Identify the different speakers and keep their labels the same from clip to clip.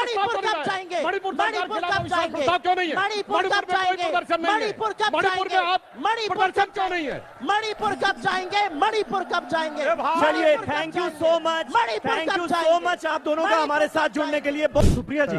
Speaker 1: मणिपुर कब जाएंगे? मणिपुर कब जाएंगे?
Speaker 2: क्यों नहीं है?
Speaker 1: मणिपुर कब जाएंगे? मणिपुर कब जाएंगे? मणिपुर कब
Speaker 2: क्यों नहीं है?
Speaker 1: मणिपुर कब जाएंगे? मणिपुर कब जाएंगे?
Speaker 3: चलिए, thank you so much, thank you so much आप दोनों का हमारे साथ जुड़ने के लिए। बहुत सुप्रिया जी,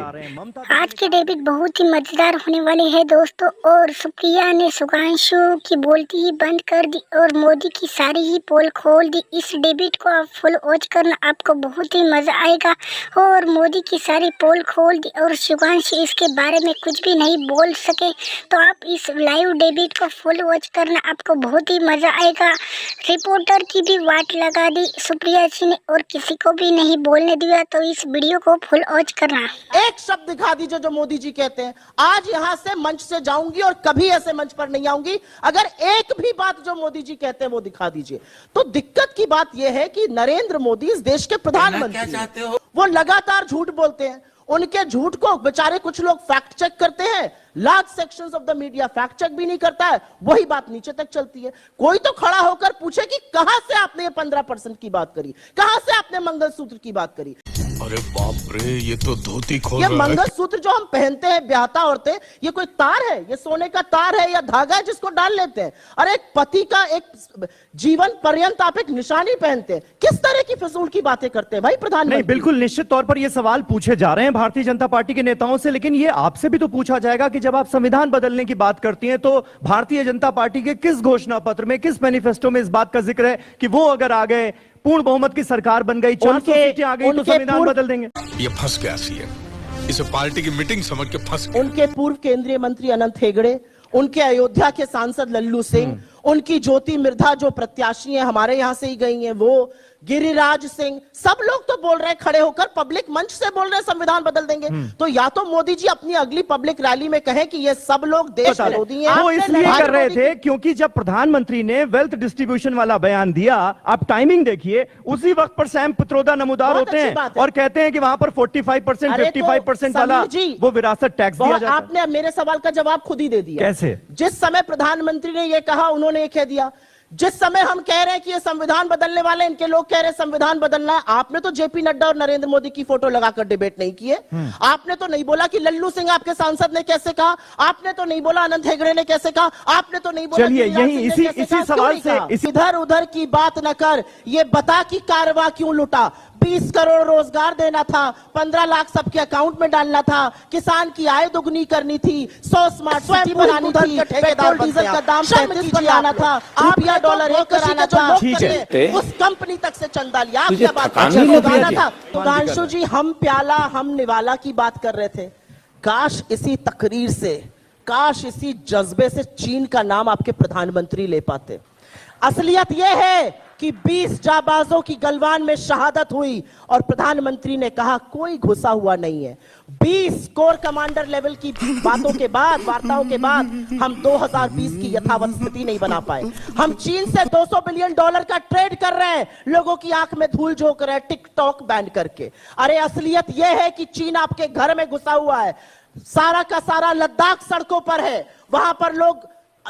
Speaker 4: आज की डेबिट बहुत ही मजेदार होने वाली है दोस्तों। और सुप्रिया ने सुधांशु की बोलती ही बंद कर दी और मोदी की सारी ही पोल खोल दी। इस डेबिट को आप फुल वॉच करना, आपको बहुत ही मजा आएगा। और मोदी की सारी पोल खोल दी और सुधांशु इसके बारे में कुछ भी नहीं बोल सके। तो आप इस लाइव डेबिट को फुल वॉच करना, आपको बहुत ही मजा आएगा। रिपोर्टर की भी वाट लगा दी सुप्रिया जी ने और किसी को भी नहीं बोलने दिया। तो इस वीडियो को फुल वॉच करना।
Speaker 1: एक शब्द दिखा दीजिए जो मोदी जी कहते हैं। आज यहाँ से मंच से जाऊंगी और कभी ऐसे मंच पर नहीं आऊंगी अगर एक भी बात जो मोदी जी कहते हैं वो दिखा दीजिए। तो दिक्कत की बात यह है कि नरेंद्र मोदी इस देश के प्रधानमंत्री हैं। वो लगातार झूठ बोलते हैं। उनके झूठ को बेचारे कुछ लोग फैक्ट चेक करते हैं, large sections of the media fact check भी नहीं करता है। वही बात नीचे तक चलती है। कोई तो खड़ा होकर पूछे कि कहां से आपने ये 15% की बात करी, कहां से आपने मंगलसूत्र की बात करी।
Speaker 5: अरे बाप रे, ये तो धोती खोल
Speaker 1: ये
Speaker 5: रहा है।
Speaker 1: मंगलसूत्र जो हम पहनते हैं ब्याहता औरतें, ये कोई तार है? ये सोने का तार है या धागा है जिसको डाल लेते हैं? अरे एक पति का एक जीवन पर्यंत आप एक निशानी पहनते हैं। किस तरह की फिजूल की बातें करते हैं भाई प्रधानमंत्री?
Speaker 3: नहीं, बिल्कुल निश्चित तौर पर ये सवाल पूछे जा रहे हैं भारतीय जनता पार्टी के नेताओं से, लेकिन ये आपसे भी तो पूछा जाएगा कि जब आप संविधान बदलने की बात करती हैं तो भारतीय जनता पार्टी के किस घोषणा पत्र में, किस मैनिफेस्टो में इस बात का जिक्र है कि वो अगर आ गए, पूर्ण बहुमत की सरकार बन गई, 400 सीटें आ गई तो संविधान बदल देंगे?
Speaker 5: ये फंस गया सीएम, इसे पार्टी की मीटिंग समझ के फंस गया।
Speaker 1: उनके पूर्व केंद्रीय मंत्री अनंत हेगड़े, उनके अयोध्या के सांसद लल्लू सिंह, उनकी ज्योति मिर्धा जो प्रत्याशी हैं हमारे यहां से ही गई हैं, वो गिरिराज सिंह, सब लोग तो बोल रहे हैं खड़े होकर, पब्लिक मंच से बोल रहे हैं संविधान बदल देंगे। तो या तो मोदी जी अपनी अगली पब्लिक रैली में कहें कि ये सब लोग देश विरोधी हैं।
Speaker 3: वो इसलिए कर रहे थे क्योंकि जब प्रधानमंत्री ने वेल्थ डिस्ट्रीब्यूशन वाला बयान दिया, आप टाइमिंग देखिए, उसी वक्त पर सैम पित्रोदा नमूदार होते हैं और कहते हैं कि वहां पर 45%, 55% वाला वो विरासत टैक्स दिया जाता है।
Speaker 1: आपने मेरे सवाल का जवाब खुद ही दे दिया।
Speaker 3: कैसे?
Speaker 1: जिस समय प्रधानमंत्री ने ये कहा, उन्होंने ये कह दिया। जिस समय हम कह रहे हैं कि ये संविधान बदलने वाले, इनके लोग कह रहे हैं संविधान बदलना, आपने तो जेपी नड्डा और नरेंद्र मोदी की फोटो लगाकर डिबेट नहीं किए। आपने तो नहीं बोला कि लल्लू सिंह आपके सांसद ने कैसे कहा, आपने तो नहीं बोला अनंत हेगड़े ने कैसे कहा, आपने तो नहीं बोला।
Speaker 3: चलिए, यही इसी सवाल से
Speaker 1: इधर उधर की बात न कर, ये बता कि कारवा क्यों लुटा। 20 करोड़ रोजगार देना था, 15 लाख सबके अकाउंट में डालना था, किसान की आय दुगनी करनी थी, 100 स्मार्ट सिटी बनानी थी, पेट्रोल डीजल का दाम 35 पर लाना था, रुपया डॉलर एक कराना था, उस कंपनी तक से चंदा लिया। आप क्या बात कर था? सुधांशु जी, हम प्याला हम निवाला की बात कर रहे थे। काश इसी तकरीर से, काश इसी जज्बे से चीन का नाम आपके प्रधानमंत्री ले पाते। असलियत यह है कि 20 जाबाजों की गलवान में शहादत हुई और प्रधानमंत्री ने कहा कोई घुसा हुआ नहीं है। 20 कोर कमांडर लेवल की बातों के बाद, वार्ताओं के बाद हम 2020 की यथावत स्थिति नहीं बना पाए। हम चीन से $200 बिलियन का ट्रेड कर रहे हैं, लोगों की आंख में धूल झोंक रहे हैं टिकटॉक बैन करके। अरे असलियत यह है कि चीन आपके घर में घुसा हुआ है। सारा का सारा लद्दाख सड़कों पर है, वहां पर लोग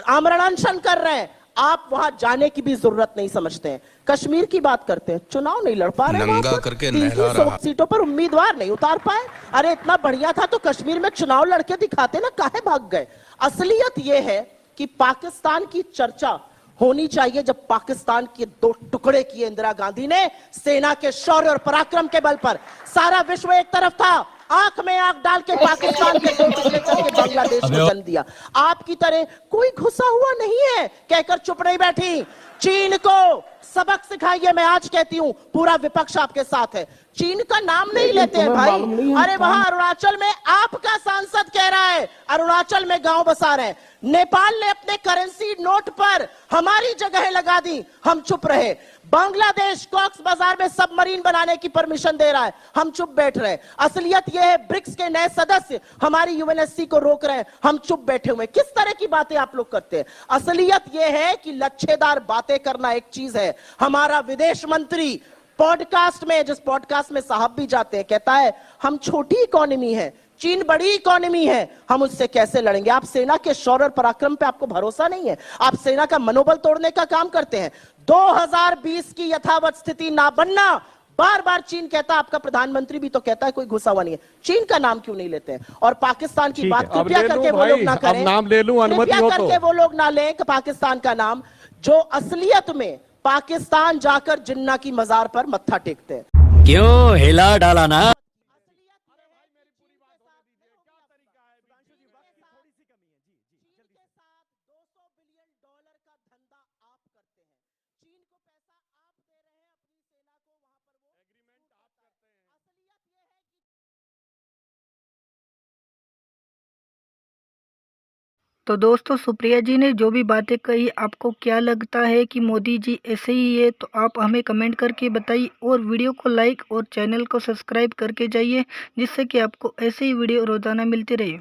Speaker 1: आमरण अनशन कर रहे हैं। आप वहां जाने की भी जरूरत नहीं समझते हैं। कश्मीर की बात करते हैं, चुनाव नहीं लड़ पा रहे,
Speaker 5: नंगा करके नहला रहा।
Speaker 1: सीटों पर उम्मीदवार नहीं उतार पाए। अरे इतना बढ़िया था तो कश्मीर में चुनाव लड़के दिखाते ना, काहे भाग गए? असलियत यह है कि पाकिस्तान की चर्चा होनी चाहिए जब पाकिस्तान के 2 टुकड़े किए इंदिरा गांधी ने सेना के शौर्य और पराक्रम के बल पर। सारा विश्व एक तरफ था, आंख में आंख डाल के पाकिस्तान के 2 टुकड़े करके बांग्लादेश को जन्म दिया। आपकी तरह कोई घुसा हुआ नहीं है कहकर चुप नहीं बैठी। चीन को सबक सिखाइए। मैं आज कहती हूं, पूरा विपक्ष आपके साथ है। चीन का नाम नहीं लेते हैं भाई। अरे वहां अरुणाचल में आपका सांसद कह रहा है अरुणाचल में गांव बसा रहे हैं। नेपाल ने अपने करेंसी नोट पर हमारी जगह लगा दी, हम चुप रहे। बांग्लादेश कॉक्स बाजार में सबमरीन बनाने की परमिशन दे रहा है, हम चुप बैठ रहे। असलियत यह है ब्रिक्स के नए सदस्य हमारी यूएनएससी को रोक रहे हैं, हम चुप बैठे हुए। किस तरह की बातें आप लोग करते हैं? असलियत यह है कि लच्छेदार बातें करना एक चीज है। हमारा विदेश मंत्री पॉडकास्ट में, जिस पॉडकास्ट में साहब भी जाते हैं, कहता है हम छोटी इकोनॉमी है, चीन बड़ी इकोनॉमी है, हम उससे कैसे लड़ेंगे? आप सेना के शौर्य और पराक्रम पे आपको भरोसा नहीं है, आप सेना का मनोबल तोड़ने का काम करते हैं। 2020 की यथावत स्थिति ना बनना बार बार चीन कहता है, आपका प्रधानमंत्री भी तो कहता है कोई घुसा हुआ नहीं है। चीन का नाम क्यों नहीं लेते हैं? और पाकिस्तान की
Speaker 3: ठीक
Speaker 1: बात
Speaker 3: है।
Speaker 2: अब
Speaker 1: कृपया
Speaker 2: ले लूं
Speaker 1: करके वो
Speaker 2: भाई,
Speaker 1: लोग ना
Speaker 2: अब
Speaker 1: करें,
Speaker 2: नाम ले लूं, अनुमति
Speaker 1: कृपया
Speaker 2: हो तो।
Speaker 1: करके वो लोग ना लें कि पाकिस्तान का नाम, जो असलियत में पाकिस्तान जाकर जिन्ना की मजार पर मत्था टेकते हैं।
Speaker 6: क्यों हिला डाला ना।
Speaker 7: तो दोस्तों, सुप्रिया जी ने जो भी बातें कही, आपको क्या लगता है कि मोदी जी ऐसे ही है? तो आप हमें कमेंट करके बताइए और वीडियो को लाइक और चैनल को सब्सक्राइब करके जाइए, जिससे कि आपको ऐसे ही वीडियो रोजाना मिलते रहे।